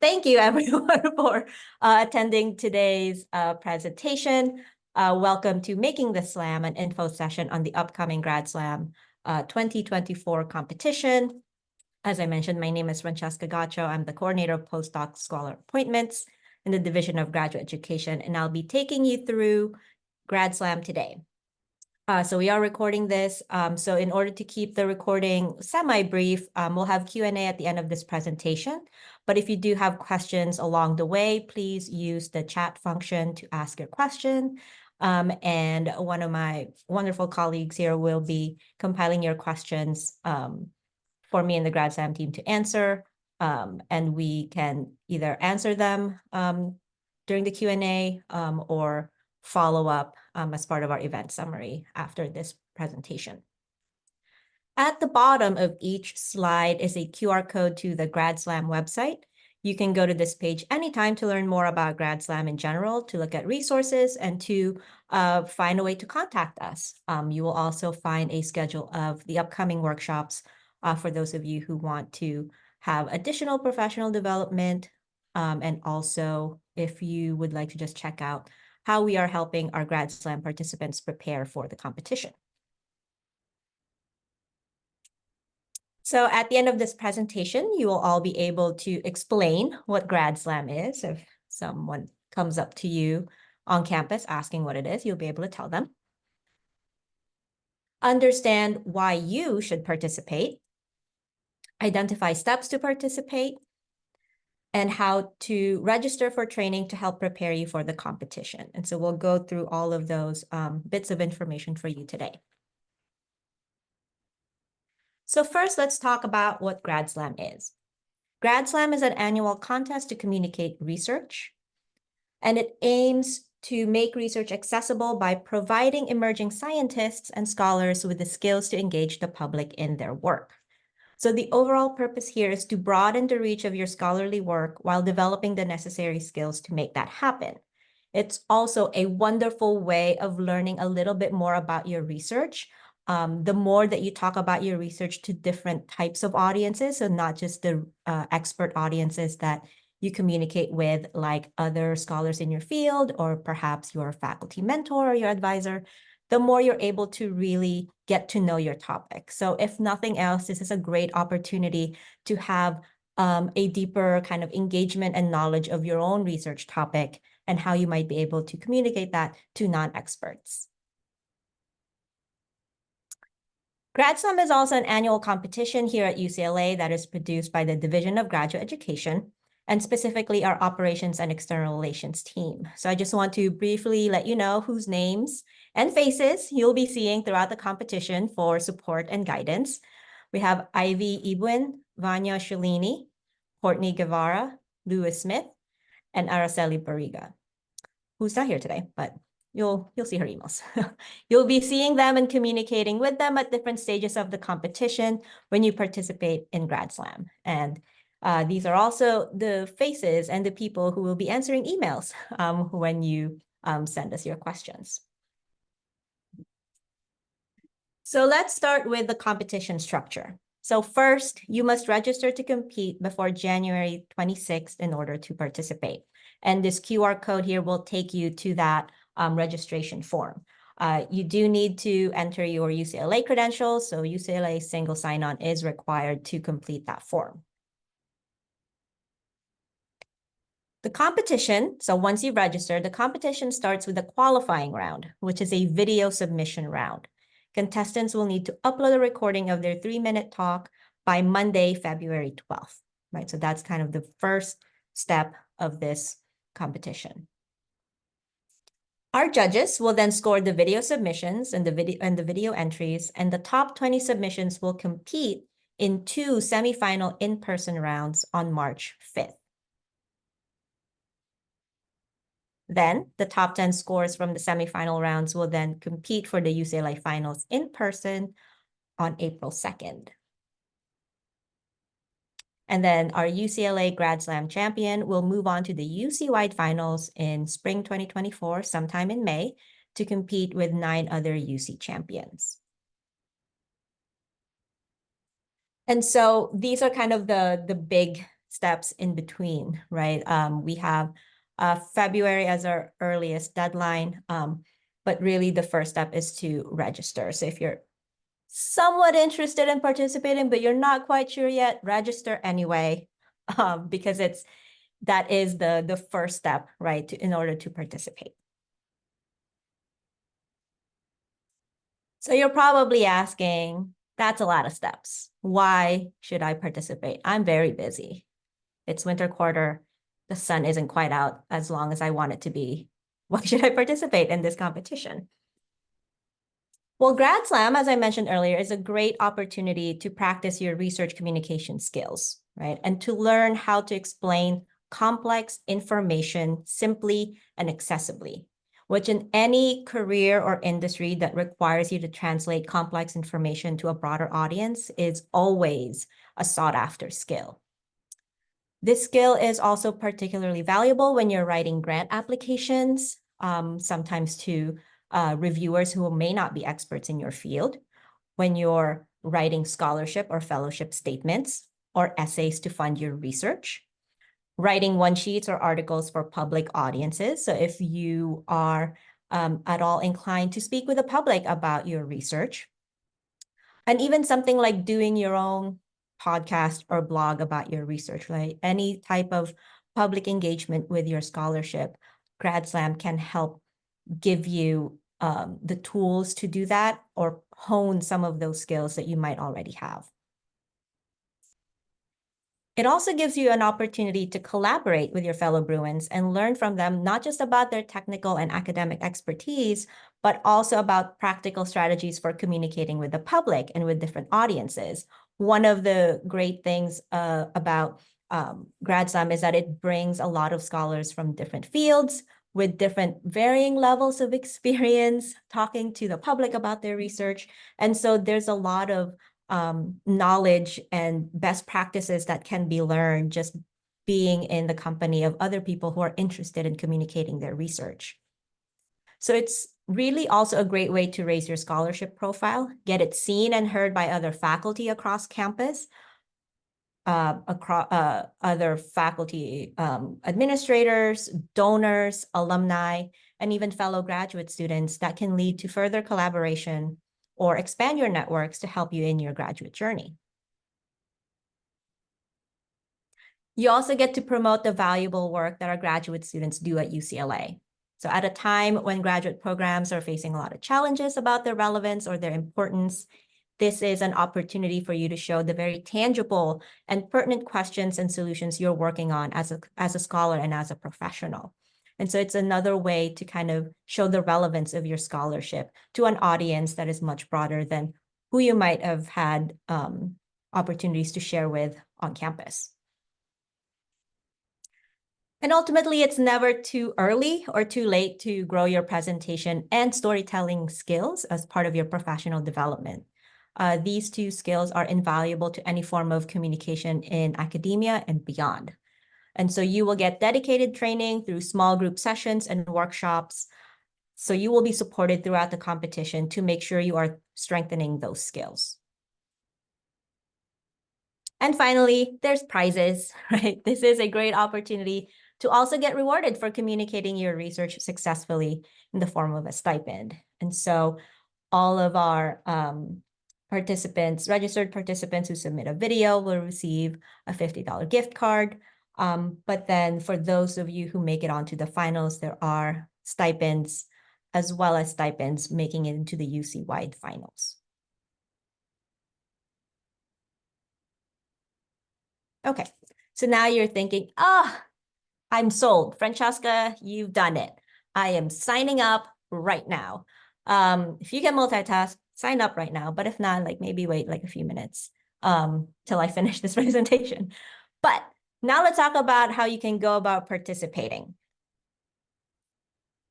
Thank you, everyone, for attending today's presentation. Welcome to Making the Slam, an info session on the upcoming Grad Slam 2024 competition. As I mentioned, my name is Francesca Gaccio. I'm the coordinator of postdoc scholar appointments in the Division of Graduate Education, and I'll be taking you through Grad Slam today. So we are recording this. So in order to keep the recording semi-brief, we'll have Q&A at the end of this presentation. But if you do have questions along the way, please use the chat function to ask your question. And one of my wonderful colleagues here will be compiling your questions for me and the Grad Slam team to answer. And we can either answer them during the Q&A or follow up as part of our event summary after this presentation. At the bottom of each slide is a QR code to the Grad Slam website. You can go to this page anytime to learn more about Grad Slam in general, to look at resources, and to find a way to contact us. You will also find a schedule of the upcoming workshops for those of you who want to have additional professional development, and also if you would like to just check out how we are helping our Grad Slam participants prepare for the competition. So at the end of this presentation, you will all be able to explain what Grad Slam is. If someone comes up to you on campus asking what it is, you'll be able to tell them. Understand why you should participate. Identify steps to participate, and how to register for training to help prepare you for the competition. And so we'll go through all of those bits of information for you today. So first, let's talk about what Grad Slam is. Grad Slam is an annual contest to communicate research, and it aims to make research accessible by providing emerging scientists and scholars with the skills to engage the public in their work. So the overall purpose here is to broaden the reach of your scholarly work while developing the necessary skills to make that happen. It's also a wonderful way of learning a little bit more about your research. The more that you talk about your research to different types of audiences, so not just the expert audiences that you communicate with, like other scholars in your field, or perhaps your faculty mentor or your advisor, the more you're able to really get to know your topic. So if nothing else, this is a great opportunity to have a deeper kind of engagement and knowledge of your own research topic and how you might be able to communicate that to non-experts. Grad Slam is also an annual competition here at UCLA that is produced by the Division of Graduate Education, and specifically our Operations and External Relations team. So I just want to briefly let you know whose names and faces you'll be seeing throughout the competition for support and guidance. We have Ivy Ibwin, Vanya Shalini, Courtney Guevara, Louis Smith, and Araceli Barriga, who's not here today, but you'll see her emails. You'll be seeing them and communicating with them at different stages of the competition when you participate in Grad Slam. And these are also the faces and the people who will be answering emails when you send us your questions. So let's start with the competition structure. So first, you must register to compete before January 26th in order to participate. And this QR code here will take you to that registration form. You do need to enter your UCLA credentials, so UCLA single sign-on is required to complete that form. The competition, so once you register, the competition starts with a qualifying round, which is a video submission round. Contestants will need to upload a recording of their 3-minute talk by Monday, February 12th, right? So that's kind of the first step of this competition. Our judges will then score the video submissions and the video entries, and the top 20 submissions will compete in 2 semifinal in-person rounds on March 5th. Then the top 10 scores from the semifinal rounds will then compete for the UCLA finals in person on April 2nd. And then our UCLA Grad Slam champion will move on to the UC-wide finals in spring 2024, sometime in May, to compete with 9 other UC champions. And so these are kind of the big steps in between, right? We have February as our earliest deadline, but really the first step is to register. So if you're somewhat interested in participating, but you're not quite sure yet, register anyway, because that is the first step, right, in order to participate. So you're probably asking, that's a lot of steps. Why should I participate? I'm very busy. It's winter quarter. The sun isn't quite out as long as I want it to be. Why should I participate in this competition? Well, Grad Slam, as I mentioned earlier, is a great opportunity to practice your research communication skills, right? And to learn how to explain complex information simply and accessibly, which in any career or industry that requires you to translate complex information to a broader audience is always a sought-after skill. This skill is also particularly valuable when you're writing grant applications, sometimes to reviewers who may not be experts in your field, when you're writing scholarship or fellowship statements or essays to fund your research, writing one-sheets or articles for public audiences. So if you are at all inclined to speak with the public about your research, and even something like doing your own podcast or blog about your research, right? Any type of public engagement with your scholarship, Grad Slam can help give you the tools to do that or hone some of those skills that you might already have. It also gives you an opportunity to collaborate with your fellow Bruins and learn from them, not just about their technical and academic expertise, but also about practical strategies for communicating with the public and with different audiences. One of the great things about Grad Slam is that it brings a lot of scholars from different fields with different varying levels of experience talking to the public about their research. And so there's a lot of knowledge and best practices that can be learned just being in the company of other people who are interested in communicating their research. So it's really also a great way to raise your scholarship profile, get it seen and heard by other faculty across campus, across other faculty administrators, donors, alumni, and even fellow graduate students that can lead to further collaboration or expand your networks to help you in your graduate journey. You also get to promote the valuable work that our graduate students do at UCLA. So at a time when graduate programs are facing a lot of challenges about their relevance or their importance, this is an opportunity for you to show the very tangible and pertinent questions and solutions you're working on as a scholar and as a professional. And so it's another way to kind of show the relevance of your scholarship to an audience that is much broader than who you might have had opportunities to share with on campus. And ultimately, it's never too early or too late to grow your presentation and storytelling skills as part of your professional development. These two skills are invaluable to any form of communication in academia and beyond. And so you will get dedicated training through small group sessions and workshops. So you will be supported throughout the competition to make sure you are strengthening those skills. And finally, there's prizes, right? This is a great opportunity to also get rewarded for communicating your research successfully in the form of a stipend. And so all of our participants, registered participants who submit a video will receive a $50 gift card. But then for those of you who make it onto the finals, there are stipends as well as stipends making it into the UC-wide finals. Okay, so now you're thinking, I'm sold. Francesca, you've done it. I am signing up right now. If you can multitask, sign up right now. But if not, like maybe wait like a few minutes till I finish this presentation. But now let's talk about how you can go about participating.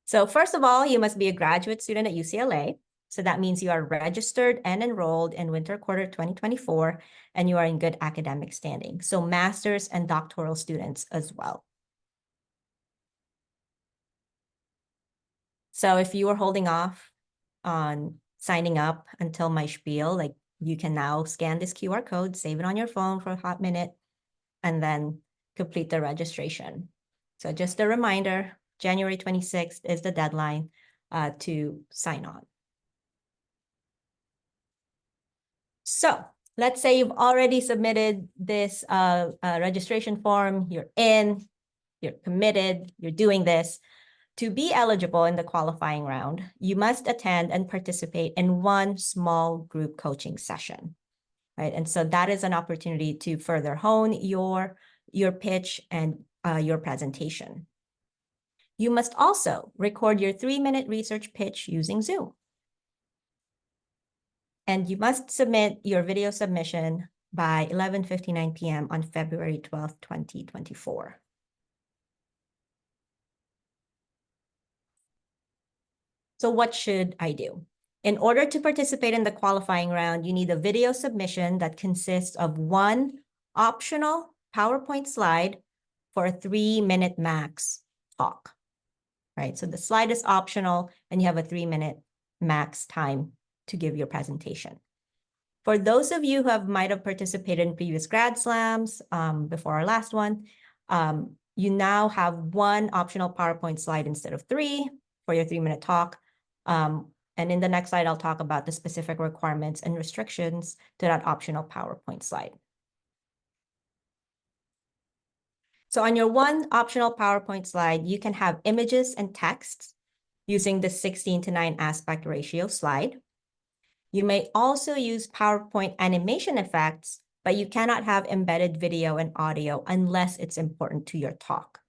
So first of all, you must be a graduate student at UCLA. So that means you are registered and enrolled in winter quarter 2024, and you are in good academic standing. So master's and doctoral students as well. So if you are holding off on signing up until my spiel, like you can now scan this QR code, save it on your phone for a hot minute, and then complete the registration. So just a reminder, January 26th is the deadline to sign on. So let's say you've already submitted this registration form, you're committed, you're doing this. To be eligible in the qualifying round, you must attend and participate in one small group coaching session, right? And so that is an opportunity to further hone your pitch and your presentation. You must also record your 3-minute research pitch using Zoom. And you must submit your video submission by 11:59 p.m. on February 12th, 2024. So what should I do? In order to participate in the qualifying round, you need a video submission that consists of one optional PowerPoint slide for a 3-minute max talk, right? So the slide is optional and you have a 3-minute max time to give your presentation. For those of you who might have participated in previous grad slams before our last one, you now have one optional PowerPoint slide instead of 3 for your 3-minute talk. And in the next slide, I'll talk about the specific requirements and restrictions to that optional PowerPoint slide. So on your one optional PowerPoint slide, you can have images and texts using the 16:9 aspect ratio slide. You may also use PowerPoint animation effects, but you cannot have embedded video and audio unless it's important to your talk,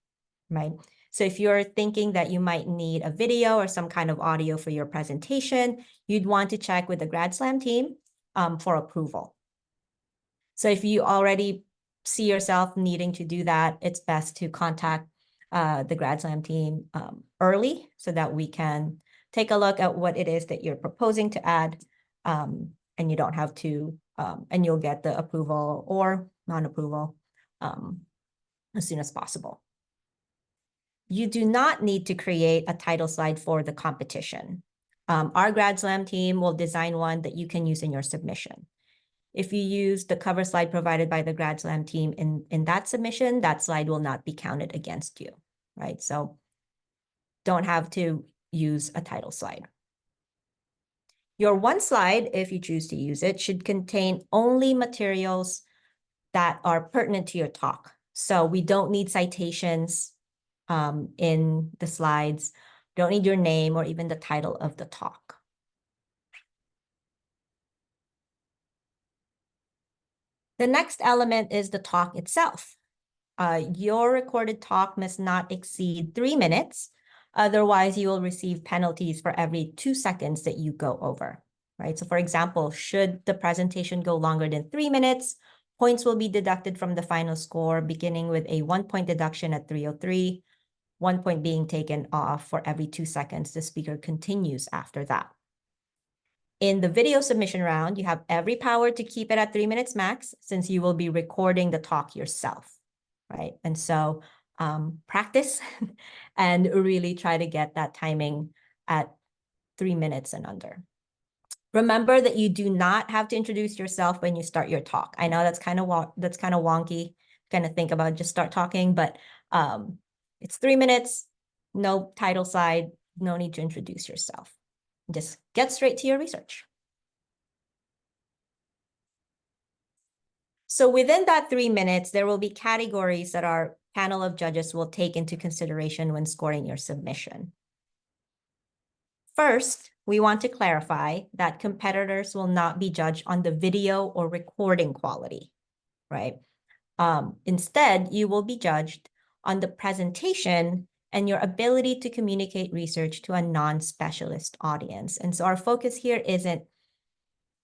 right? So if you're thinking that you might need a video or some kind of audio for your presentation, you'd want to check with the Grad Slam team for approval. So if you already see yourself needing to do that, it's best to contact the Grad Slam team early so that we can take a look at what it is that you're proposing to add, and you don't have to, and you'll get the approval or non-approval as soon as possible. You do not need to create a title slide for the competition. Our Grad Slam team will design one that you can use in your submission. If you use the cover slide provided by the Grad Slam team in that submission, that slide will not be counted against you, right? So don't have to use a title slide. Your one slide, if you choose to use it, should contain only materials that are pertinent to your talk. So we don't need citations in the slides, don't need your name or even the title of the talk. The next element is the talk itself. Your recorded talk must not exceed 3 minutes. Otherwise, you will receive penalties for every 2 seconds that you go over, right? So for example, should the presentation go longer than 3 minutes, points will be deducted from the final score, beginning with a 1-point deduction at 3:03, 1 point being taken off for every 2 seconds the speaker continues after that. In the video submission round, you have every power to keep it at 3 minutes max, since you will be recording the talk yourself, right? And so practice and really try to get that timing at 3 minutes and under. Remember that you do not have to introduce yourself when you start your talk. I know that's kind of wonky, kind of think about just start talking, but it's 3 minutes, no title slide, no need to introduce yourself. Just get straight to your research. So within that 3 minutes, there will be categories that our panel of judges will take into consideration when scoring your submission. First, we want to clarify that competitors will not be judged on the video or recording quality, right? Instead, you will be judged on the presentation and your ability to communicate research to a non-specialist audience. And so our focus here isn't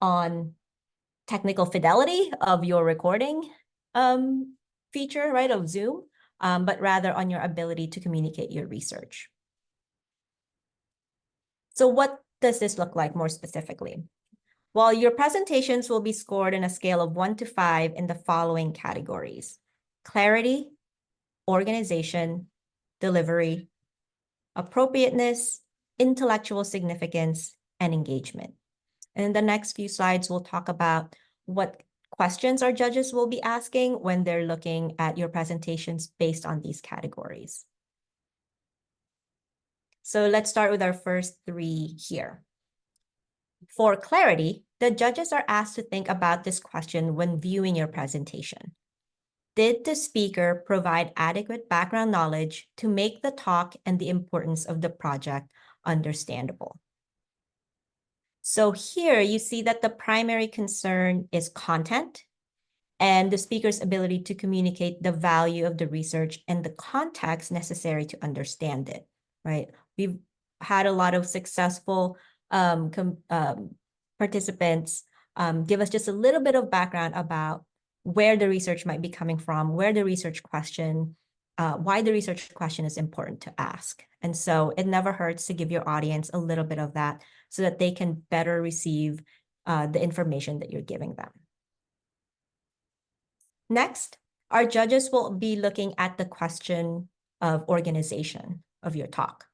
on technical fidelity of your recording feature, right, of Zoom, but rather on your ability to communicate your research. So what does this look like more specifically? Well, your presentations will be scored in a scale of 1 to 5 in the following categories: clarity, organization, delivery, appropriateness, intellectual significance, and engagement. And in the next few slides, we'll talk about what questions our judges will be asking when they're looking at your presentations based on these categories. So let's start with our first three here. For clarity, the judges are asked to think about this question when viewing your presentation. Did the speaker provide adequate background knowledge to make the talk and the importance of the project understandable? So here you see that the primary concern is content and the speaker's ability to communicate the value of the research and the context necessary to understand it, right? We've had a lot of successful participants give us just a little bit of background about where the research might be coming from, where the research question, why the research question is important to ask. And so it never hurts to give your audience a little bit of that so that they can better receive the information that you're giving them. Next, our judges will be looking at the question of organization of your talk.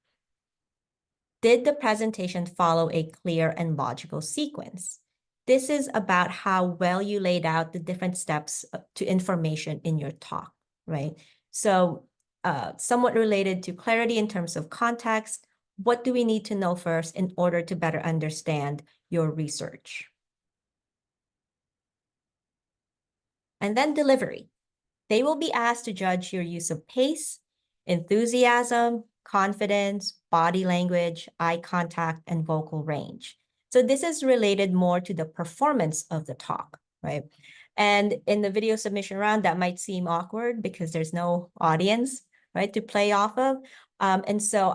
Did the presentation follow a clear and logical sequence? This is about how well you laid out the different steps to information in your talk, right? So somewhat related to clarity in terms of context, what do we need to know first in order to better understand your research? And then delivery. They will be asked to judge your use of pace, enthusiasm, confidence, body language, eye contact, and vocal range. So this is related more to the performance of the talk, right? And in the video submission round, that might seem awkward because there's no audience, right, to play off of. And so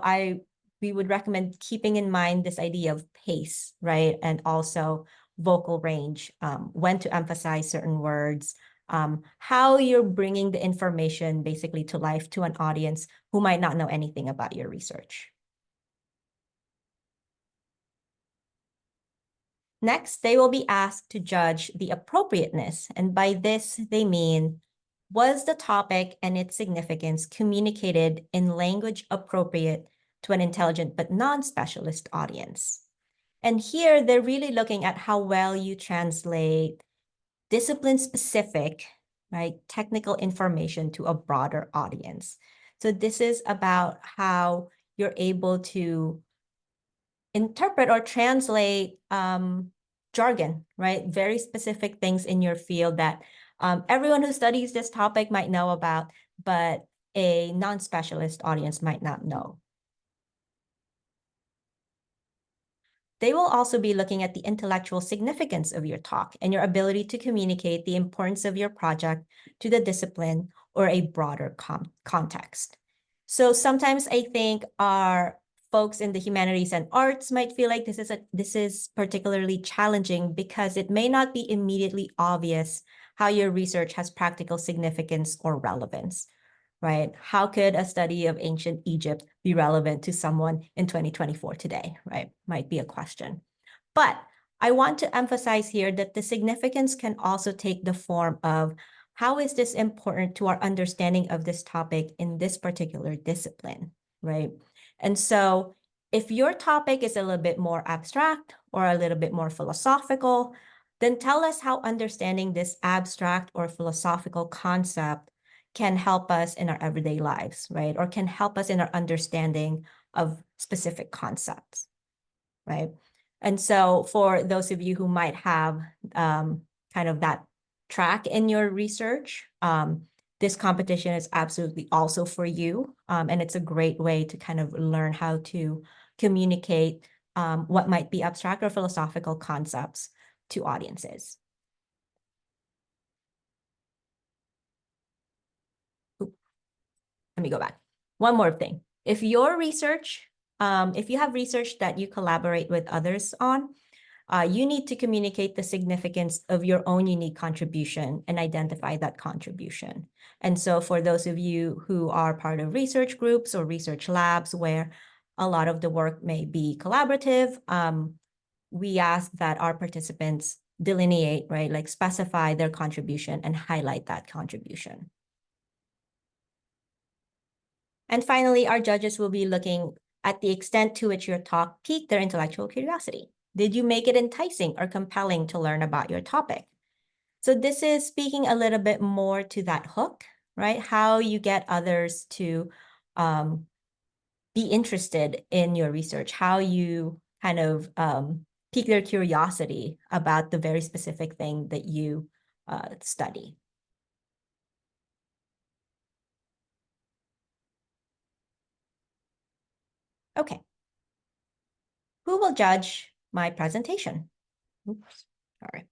we would recommend keeping in mind this idea of pace, right? And also vocal range, when to emphasize certain words, how you're bringing the information basically to life to an audience who might not know anything about your research. Next, they will be asked to judge the appropriateness. And by this, they mean, was the topic and its significance communicated in language appropriate to an intelligent but non-specialist audience? And here, they're really looking at how well you translate discipline-specific, right, technical information to a broader audience. So this is about how you're able to interpret or translate jargon, right? Very specific things in your field that everyone who studies this topic might know about, but a non-specialist audience might not know. They will also be looking at the intellectual significance of your talk and your ability to communicate the importance of your project to the discipline or a broader context. So sometimes I think our folks in the humanities and arts might feel like this is particularly challenging because it may not be immediately obvious how your research has practical significance or relevance, right? How could a study of ancient Egypt be relevant to someone in 2024 today, right? Might be a question. But I want to emphasize here that the significance can also take the form of how is this important to our understanding of this topic in this particular discipline, right? And so if your topic is a little bit more abstract or a little bit more philosophical, then tell us how understanding this abstract or philosophical concept can help us in our everyday lives, right? Or can help us in our understanding of specific concepts, right? And so for those of you who might have kind of that track in your research, this competition is absolutely also for you. And it's a great way to kind of learn how to communicate what might be abstract or philosophical concepts to audiences. Let me go back. One more thing. If your research, if you have research that you collaborate with others on, you need to communicate the significance of your own unique contribution and identify that contribution. And so for those of you who are part of research groups or research labs where a lot of the work may be collaborative, we ask that our participants delineate, right, like specify their contribution and highlight that contribution. And finally, our judges will be looking at the extent to which your talk piqued their intellectual curiosity. Did you make it enticing or compelling to learn about your topic? So this is speaking a little bit more to that hook, right? How you get others to be interested in your research, how you kind of pique their curiosity about the very specific thing that you study. Okay. Who will judge my presentation? Oops, sorry.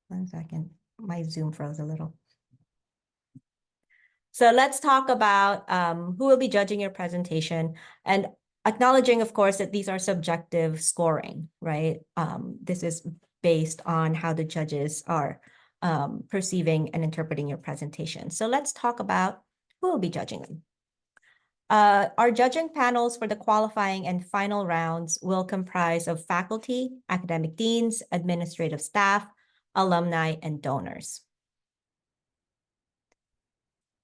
1 second. My Zoom froze a little. So let's talk about who will be judging your presentation, and acknowledging, of course, that these are subjective scoring, right? This is based on how the judges are perceiving and interpreting your presentation. So let's talk about who will be judging them. Our judging panels for the qualifying and final rounds will comprise of faculty, academic deans, administrative staff, alumni, and donors.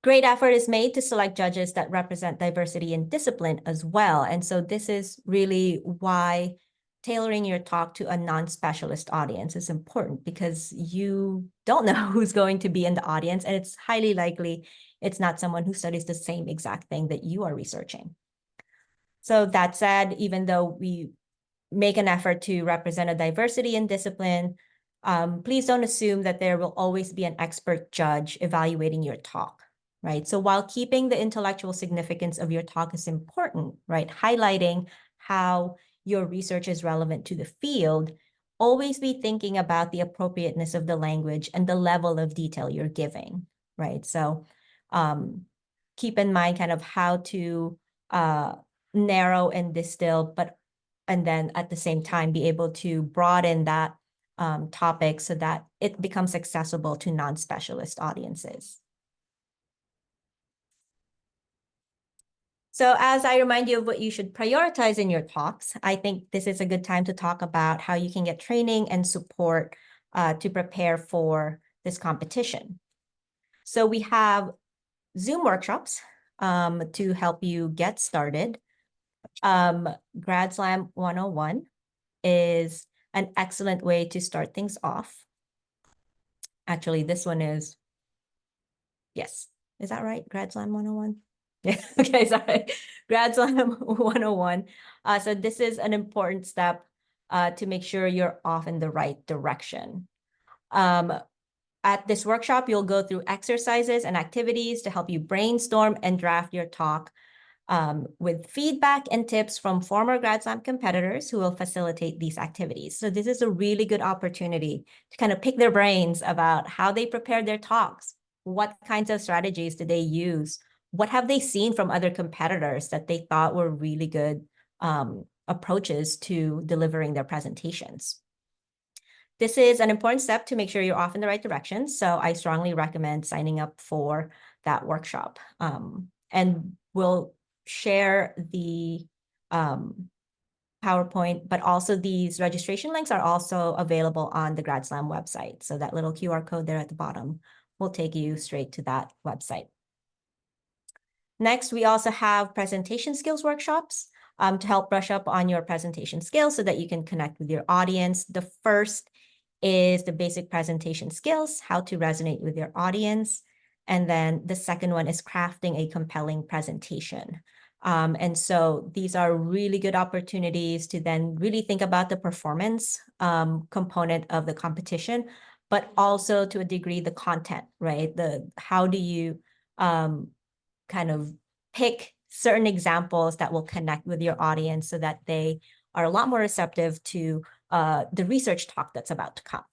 Great effort is made to select judges that represent diversity in discipline as well. And so this is really why tailoring your talk to a non-specialist audience is important, because you don't know who's going to be in the audience, and it's highly likely it's not someone who studies the same exact thing that you are researching. So that said, even though we make an effort to represent a diversity in discipline, please don't assume that there will always be an expert judge evaluating your talk, right? So while keeping the intellectual significance of your talk is important, right, highlighting how your research is relevant to the field, always be thinking about the appropriateness of the language and the level of detail you're giving, right? So keep in mind kind of how to narrow and distill, and then at the same time be able to broaden that topic so that it becomes accessible to non-specialist audiences. So as I remind you of what you should prioritize in your talks, I think this is a good time to talk about how you can get training and support to prepare for this competition. So we have Zoom workshops to help you get started. Grad Slam 101 is an excellent way to start things off. Actually, this one is, yes, is that right? Grad Slam 101? Yeah, okay, sorry. Grad Slam 101. So this is an important step to make sure you're off in the right direction. At this workshop, you'll go through exercises and activities to help you brainstorm and draft your talk with feedback and tips from former Grad Slam competitors who will facilitate these activities. So this is a really good opportunity to kind of pick their brains about how they prepare their talks. What kinds of strategies do they use? What have they seen from other competitors that they thought were really good approaches to delivering their presentations? This is an important step to make sure you're off in the right direction. So I strongly recommend signing up for that workshop. And we'll share the PowerPoint, but also these registration links are also available on the Grad Slam website. So that little QR code there at the bottom will take you straight to that website. Next, we also have presentation skills workshops to help brush up on your presentation skills so that you can connect with your audience. The first is the basic presentation skills, how to resonate with your audience. And then the second one is crafting a compelling presentation. And so these are really good opportunities to then really think about the performance component of the competition, but also to a degree the content, right? How do you kind of pick certain examples that will connect with your audience so that they are a lot more receptive to the research talk that's about to come.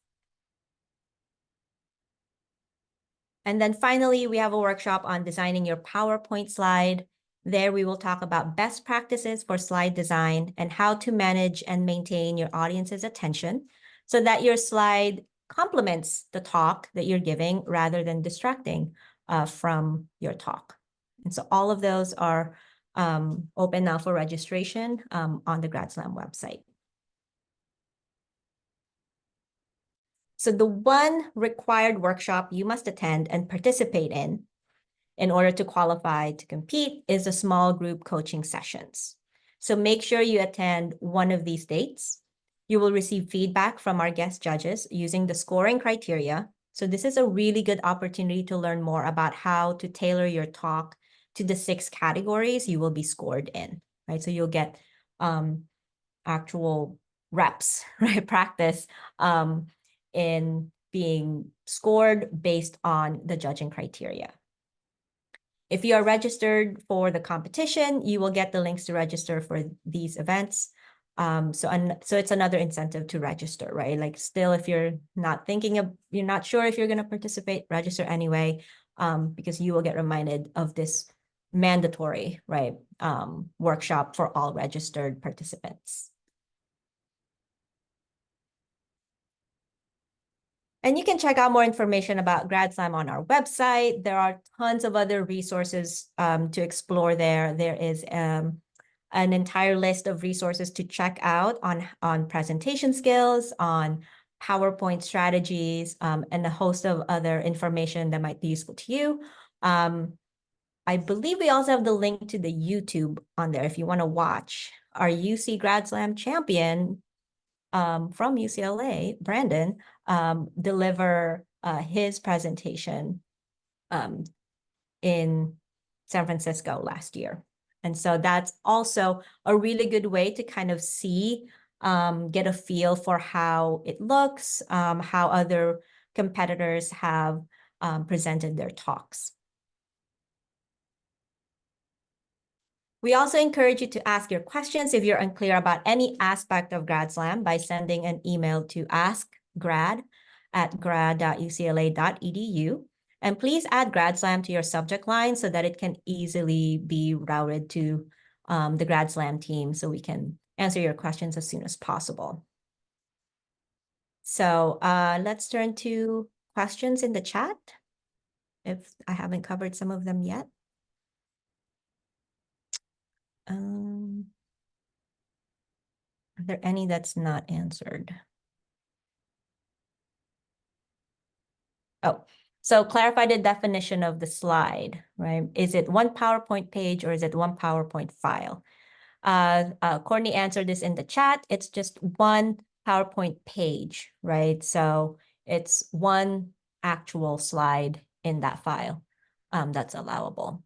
And then finally, we have a workshop on designing your PowerPoint slide. There we will talk about best practices for slide design and how to manage and maintain your audience's attention so that your slide complements the talk that you're giving rather than distracting from your talk. And so all of those are open now for registration on the Grad Slam website. So the one required workshop you must attend and participate in order to qualify to compete is the small group coaching sessions. So make sure you attend one of these dates. You will receive feedback from our guest judges using the scoring criteria. So this is a really good opportunity to learn more about how to tailor your talk to the 6 categories you will be scored in, right? So you'll get actual reps, right? Practice in being scored based on the judging criteria. If you are registered for the competition, you will get the links to register for these events. So it's another incentive to register, right? Like still, if you're not sure if you're going to participate, register anyway, because you will get reminded of this mandatory, right, workshop for all registered participants. And you can check out more information about Grad Slam on our website. There are tons of other resources to explore there. There is an entire list of resources to check out on presentation skills, on PowerPoint strategies, and a host of other information that might be useful to you. I believe we also have the link to the YouTube on there if you want to watch our UC Grad Slam champion from UCLA, Brandon, deliver his presentation in San Francisco last year. And so that's also a really good way to kind of see, get a feel for how it looks, how other competitors have presented their talks. We also encourage you to ask your questions if you're unclear about any aspect of Grad Slam by sending an email to askgrad@grad.ucla.edu. And please add Grad Slam to your subject line so that it can easily be routed to the Grad Slam team so we can answer your questions as soon as possible. So let's turn to questions in the chat if I haven't covered some of them yet. Are there any that's not answered? Oh, so clarify the definition of the slide, right? Is it one PowerPoint page or is it one PowerPoint file? Courtney answered this in the chat. It's just one PowerPoint page, right? So it's one actual slide in that file that's allowable.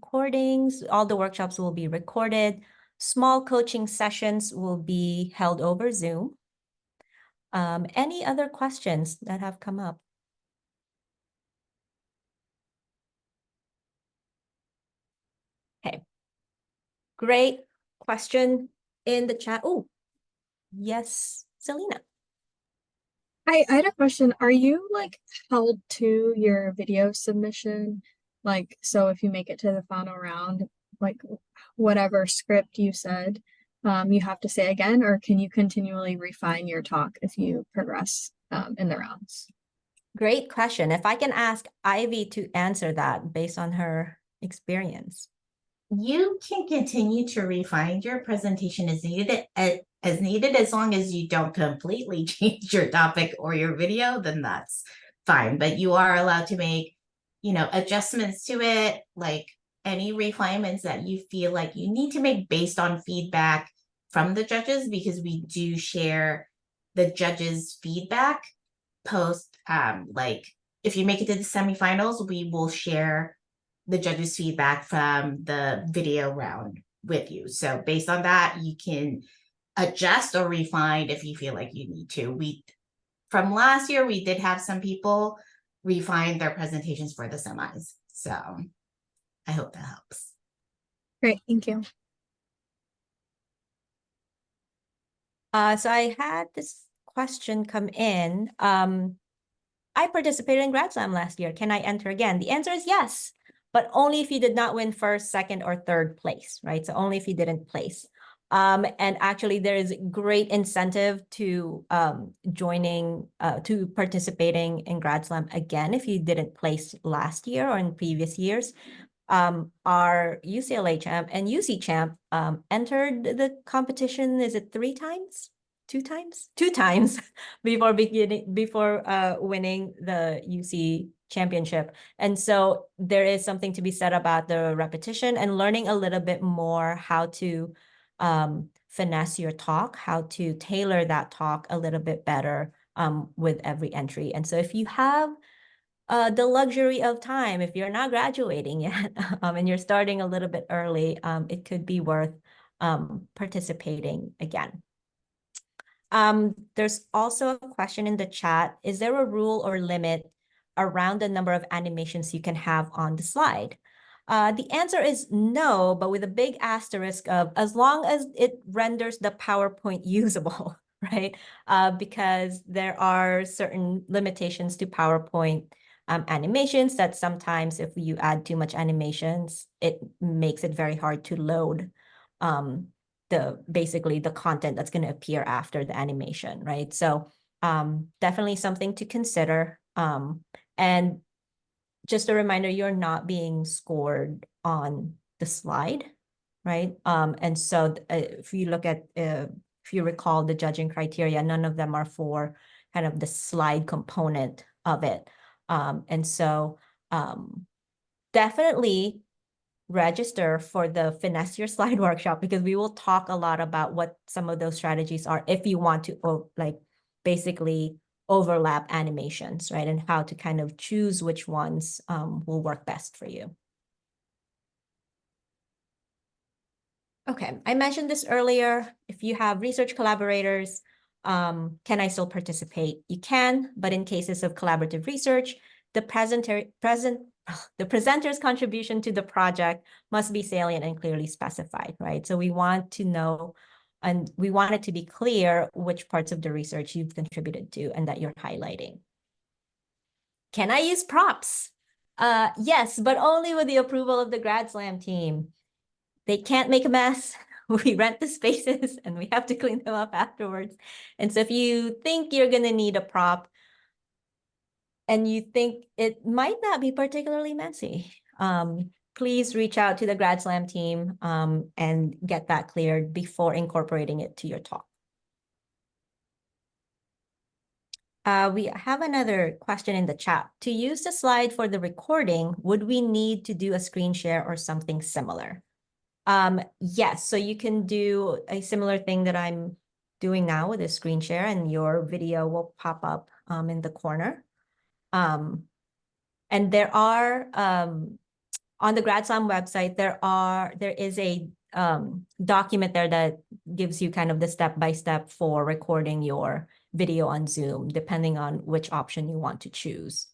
Recordings, all the workshops will be recorded. Small coaching sessions will be held over Zoom. Any other questions that have come up? Okay, great question in the chat. Oh, yes, Selena. I had a question. Are you like held to your video submission? Like, so if you make it to the final round, like whatever script you said, you have to say again, or can you continually refine your talk if you progress in the rounds? Great question. If I can ask Ivy to answer that based on her experience. You can continue to refine your presentation as needed, as long as you don't completely change your topic or your video, then that's fine. But you are allowed to make, adjustments to it, like any refinements that you feel like you need to make based on feedback from the judges, because we do share the judges' feedback post. Like if you make it to the semifinals, we will share the judges' feedback from the video round with you. So based on that, you can adjust or refine if you feel like you need to. From last year, we did have some people refine their presentations for the semis. So I hope that helps. Great, thank you. So I had this question come in. I participated in Grad Slam last year. Can I enter again? The answer is yes, but only if you did not win first, second, or third place, right? So only if you didn't place. And actually, there is great incentive to to participating in Grad Slam again if you didn't place last year or in previous years. Our UCLA champ and UC champ entered the competition, is it 3 times? 2 times? 2 times before winning the UC championship. And so there is something to be said about the repetition and learning a little bit more how to finesse your talk, how to tailor that talk a little bit better with every entry. And so if you have the luxury of time, if you're not graduating yet and you're starting a little bit early, it could be worth participating again. There's also a question in the chat. Is there a rule or limit around the number of animations you can have on the slide? The answer is no, but with a big asterisk of as long as it renders the PowerPoint usable, right? Because there are certain limitations to PowerPoint animations that sometimes if you add too much animations, it makes it very hard to load basically the content that's going to appear after the animation, right? So definitely something to consider. And just a reminder, you're not being scored on the slide, right? And so if you look at, if you recall the judging criteria, none of them are for kind of the slide component of it. And so definitely register for the Finesse Your Slide workshop, because we will talk a lot about what some of those strategies are if you want to like basically overlap animations, right? And how to kind of choose which ones will work best for you. Okay, I mentioned this earlier. If you have research collaborators, can I still participate? You can, but in cases of collaborative research, the presenter's contribution to the project must be salient and clearly specified, right? So we want to know, and we want it to be clear which parts of the research you've contributed to and that you're highlighting. Can I use props? Yes, but only with the approval of the Grad Slam team. They can't make a mess. We rent the spaces and we have to clean them up afterwards. And so if you think you're going to need a prop and you think it might not be particularly messy, please reach out to the Grad Slam team and get that cleared before incorporating it to your talk. We have another question in the chat. To use the slide for the recording, would we need to do a screen share or something similar? Yes, so you can do a similar thing that I'm doing now with a screen share, and your video will pop up in the corner. And there are on the Grad Slam website, there is a document there that gives you kind of the step-by-step for recording your video on Zoom, depending on which option you want to choose.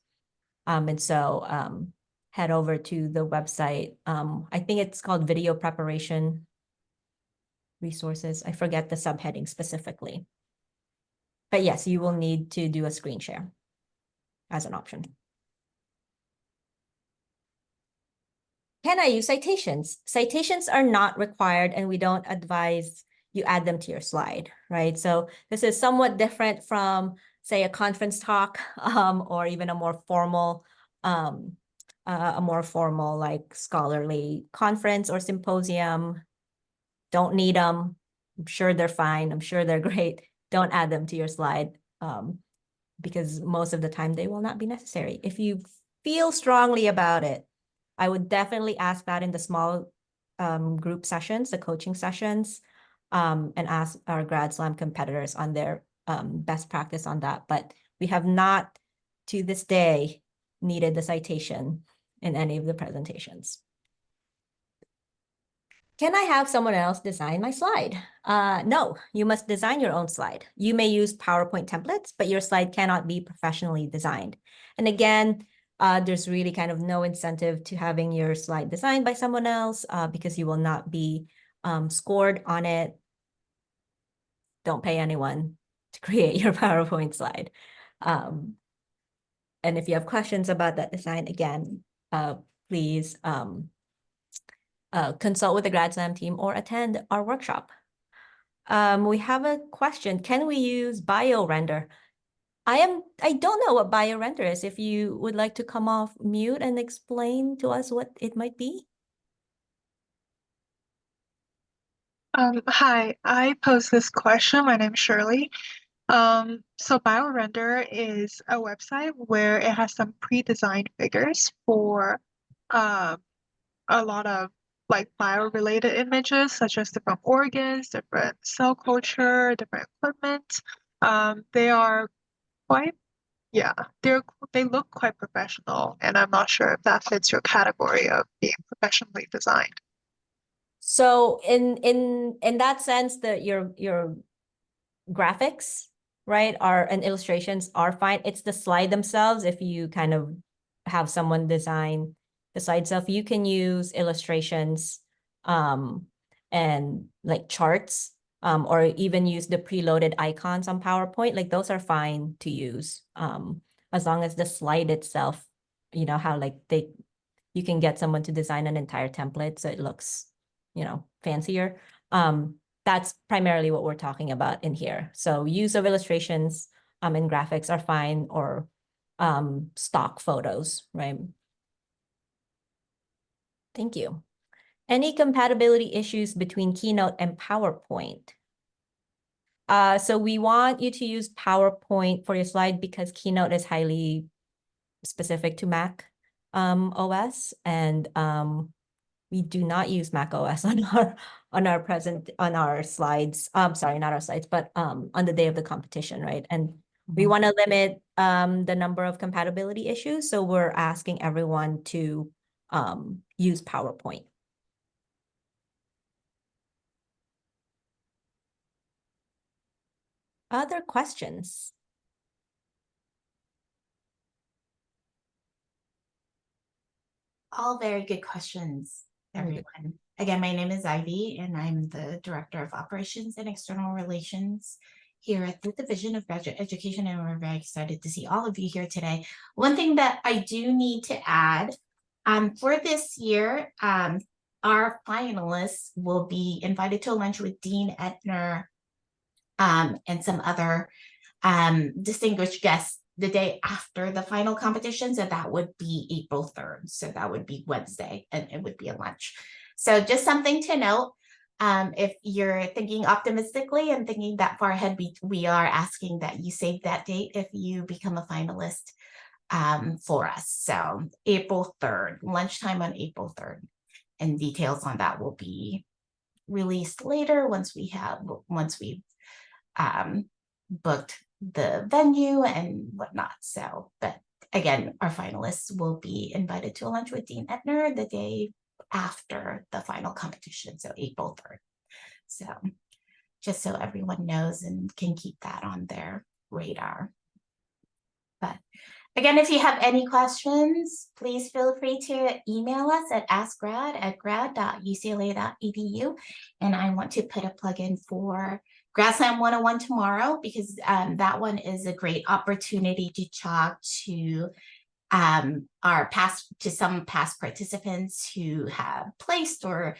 And so head over to the website. I think it's called Video Preparation Resources. I forget the subheading specifically. But yes, you will need to do a screen share as an option. Can I use citations? Citations are not required, and we don't advise you add them to your slide, right? So this is somewhat different from, say, a conference talk or even a more formal like scholarly conference or symposium. Don't need them. I'm sure they're fine. I'm sure they're great. Don't add them to your slide because most of the time they will not be necessary. If you feel strongly about it, I would definitely ask that in the small group sessions, the coaching sessions, and ask our Grad Slam competitors on their best practice on that. But we have not, to this day, needed the citation in any of the presentations. Can I have someone else design my slide? No, you must design your own slide. You may use PowerPoint templates, but your slide cannot be professionally designed. And again, there's really kind of no incentive to having your slide designed by someone else because you will not be scored on it. Don't pay anyone to create your PowerPoint slide. And if you have questions about that design, again, please consult with the Grad Slam team or attend our workshop. We have a question. Can we use BioRender? I don't know what BioRender is. If you would like to come off mute and explain to us what it might be. Hi, I posed this question. My name's Shirley. So BioRender is a website where it has some pre-designed figures for a lot of like bio-related images, such as different organs, different cell culture, different equipment. They are quite, yeah, they look quite professional, and I'm not sure if that fits your category of being professionally designed. So in that sense, your graphics, right, are and illustrations are fine. It's the slide themselves. If you kind of have someone design the slide itself, you can use illustrations and like charts or even use the preloaded icons on PowerPoint. Like those are fine to use as long as the slide itself, you know, how like you can get someone to design an entire template so it looks, you know, fancier. That's primarily what we're talking about in here. So use of illustrations and graphics are fine, or stock photos, right? Thank you. Any compatibility issues between Keynote and PowerPoint? So we want you to use PowerPoint for your slide because Keynote is highly specific to Mac OS, and we do not use Mac OS on our slides. Sorry, not our slides, but on the day of the competition, right? And we want to limit the number of compatibility issues, so we're asking everyone to use PowerPoint. Other questions? All very good questions, everyone. Again, my name is Ivy, and I'm the Director of Operations and External Relations here at the Division of Graduate Education, and we're very excited to see all of you here today. One thing that I do need to add, for this year, our finalists will be invited to lunch with Dean Etner and some other distinguished guests the day after the final competition. So that would be April 3rd. So that would be Wednesday, and it would be a lunch. So just something to note. If you're thinking optimistically and thinking that far ahead, we are asking that you save that date if you become a finalist for us. So April 3rd, lunchtime on April 3rd. And details on that will be released later once we've booked the venue and whatnot. So, but again, our finalists will be invited to a lunch with Dean Etner the day after the final competition, so April 3rd. So just so everyone knows and can keep that on their radar. But again, if you have any questions, please feel free to email us at askgrad@grad.ucla.edu. And I want to put a plug in for Grad Slam 101 tomorrow, because that one is a great opportunity to talk to some past participants who have placed, or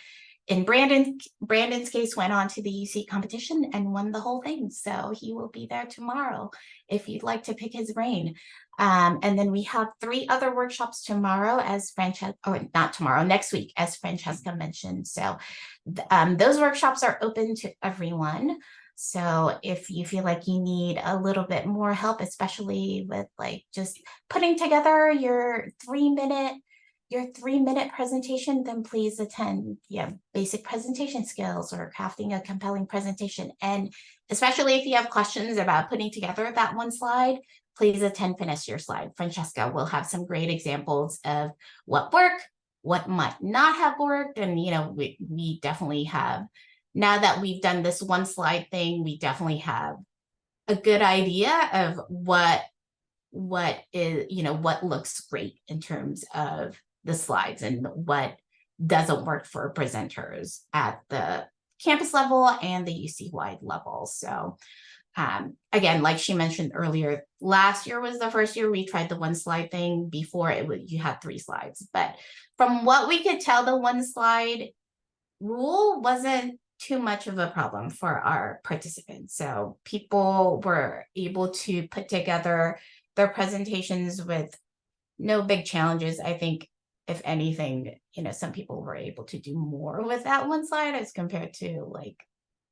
in Brandon's case, went on to the UC competition and won the whole thing. So he will be there tomorrow if you'd like to pick his brain. And then we have 3 other workshops tomorrow, next week, as Francesca mentioned. So those workshops are open to everyone. So if you feel like you need a little bit more help, especially with like just putting together your 3-minute presentation, then please attend. Basic presentation skills or crafting a compelling presentation. And especially if you have questions about putting together that one slide, please attend Finish Your Slide. Francesca will have some great examples of what worked, what might not have worked. And, we definitely have, now that we've done this one slide thing, we definitely have a good idea of what looks great in terms of the slides and what doesn't work for presenters at the campus level and the UC-wide level. So again, like she mentioned earlier, last year was the first year we tried the one slide thing. Before you had 3 slides, but from what we could tell, the one slide rule wasn't too much of a problem for our participants. So people were able to put together their presentations with no big challenges. I think if anything, some people were able to do more with that one slide as compared to like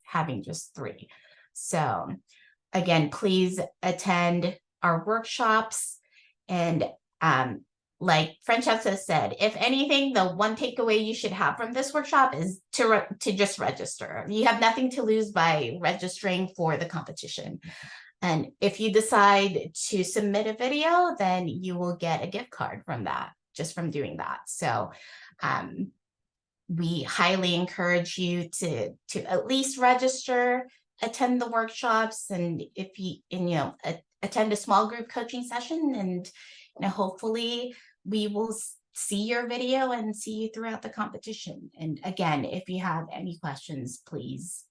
having just 3. So again, please attend our workshops. And like Francesca said, if anything, the one takeaway you should have from this workshop is to just register. You have nothing to lose by registering for the competition. And if you decide to submit a video, then you will get a gift card from that, just from doing that. So we highly encourage you to at least register, attend the workshops, and if you attend a small group coaching session, and hopefully we will see your video and see you throughout the competition. And again, if you have any questions, please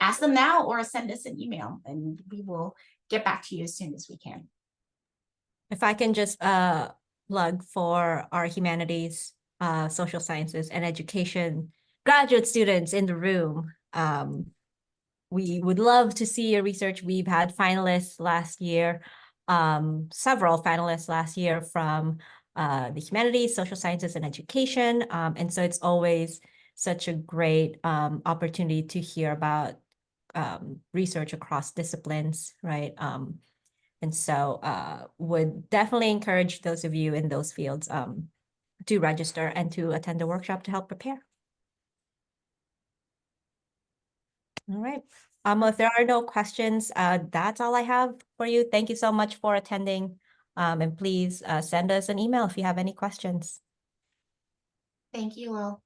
ask them now or send us an email, and we will get back to you as soon as we can. If I can just plug for our humanities, social sciences, and education graduate students in the room. We would love to see your research. We've had finalists last year, several finalists last year from the humanities, social sciences, and education. And so it's always such a great opportunity to hear about research across disciplines, right? And so would definitely encourage those of you in those fields to register and to attend the workshop to help prepare. All right. If there are no questions, that's all I have for you. Thank you so much for attending. And please send us an email if you have any questions. Thank you all.